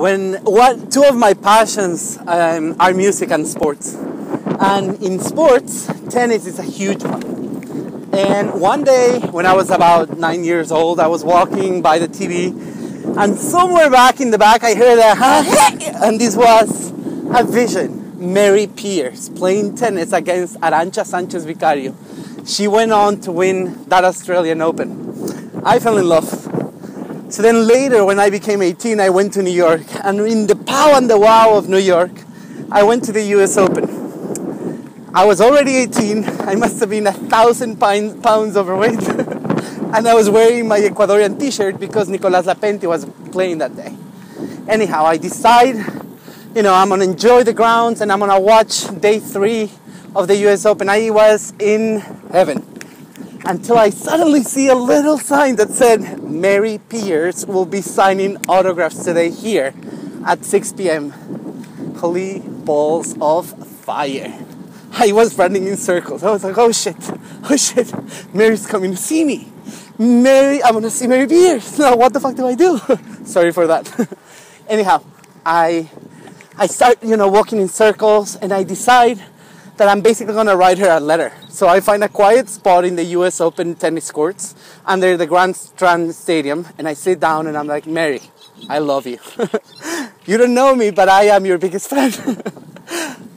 Two of my passions are music and sports. And in sports, tennis is a huge one. And one day, when I was about 9 years old, I was walking by the TV, and somewhere back in the back, I heard and this was a vision. Mary Pierce playing tennis against Arantxa Sanchez Vicario. She went on to win that Australian Open. I fell in love. So then later, when I became 18, I went to New York. And in the pow and the wow of New York, I went to the US Open. I was already 18. I must have been 1,000 pounds overweight. And I was wearing my Ecuadorian t-shirt because Nicolas Lapenti was playing that day. Anyhow, I decide, I'm going to enjoy the grounds and I'm going to watch day 3 of the US Open. I was in heaven. Until I suddenly see a little sign that said, Mary Pierce will be signing autographs today here at 6 p.m. Holy balls of fire. I was running in circles. I was like, oh shit, Mary's coming to see me. I'm going to see Mary Pierce. Now, what the fuck do I do? Sorry for that. Anyhow, I start, walking in circles, and I decide that I'm basically going to write her a letter. So I find a quiet spot in the US Open tennis courts under the Grand Strand Stadium, and I sit down and I'm like, Mary, I love you. You don't know me, but I am your biggest fan.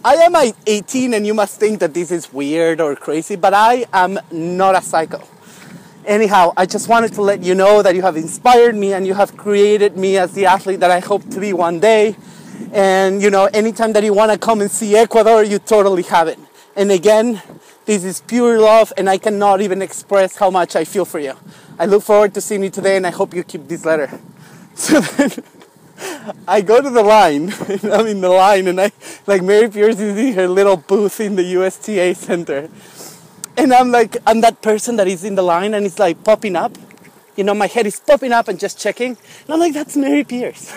I am 18 and you must think that this is weird or crazy, but I am not a psycho. Anyhow, I just wanted to let you know that you have inspired me and you have created me as the athlete that I hope to be one day. And, anytime that you want to come and see Ecuador, you totally have it. And again, this is pure love, and I cannot even express how much I feel for you. I look forward to seeing you today, and I hope you keep this letter. So then, I go to the line, and I'm in the line, and Mary Pierce is in her little booth in the USTA Center. And I'm that person that is in the line, and it's like popping up. My head is popping up and just checking. And I'm like, that's Mary Pierce.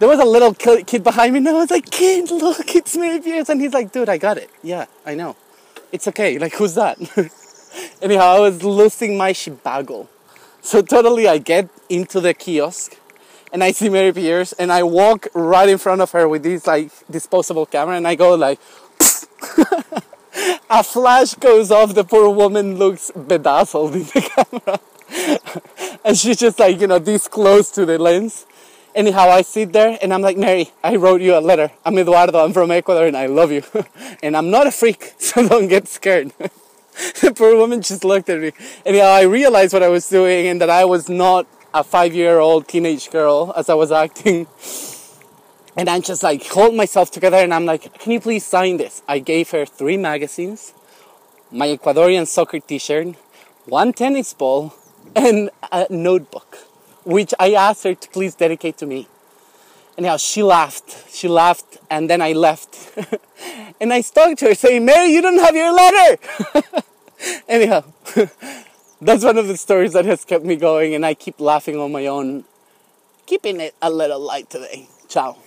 There was a little kid behind me, and I was like, kid, look, it's Mary Pierce. And he's like, dude, I got it. Yeah, I know. It's okay. Like, who's that? Anyhow, I was losing my shibago. So totally, I get into the kiosk, and I see Mary Pierce, and I walk right in front of her with this, disposable camera, and I go, a flash goes off, the poor woman looks bedazzled in the camera. And she's just this close to the lens. Anyhow, I sit there and I'm like, Mary, I wrote you a letter. I'm Eduardo, I'm from Ecuador and I love you. And I'm not a freak, so don't get scared. The poor woman just looked at me. Anyhow, I realized what I was doing and that I was not a 5-year-old teenage girl as I was acting. And I'm just hold myself together and I'm like, can you please sign this? I gave her 3 magazines, my Ecuadorian soccer t-shirt, 1 tennis ball, and a notebook, which I asked her to please dedicate to me. Anyhow, she laughed, and then I left. And I spoke to her saying, Mary, you don't have your letter! Anyhow, that's one of the stories that has kept me going, and I keep laughing on my own, keeping it a little light today. Ciao.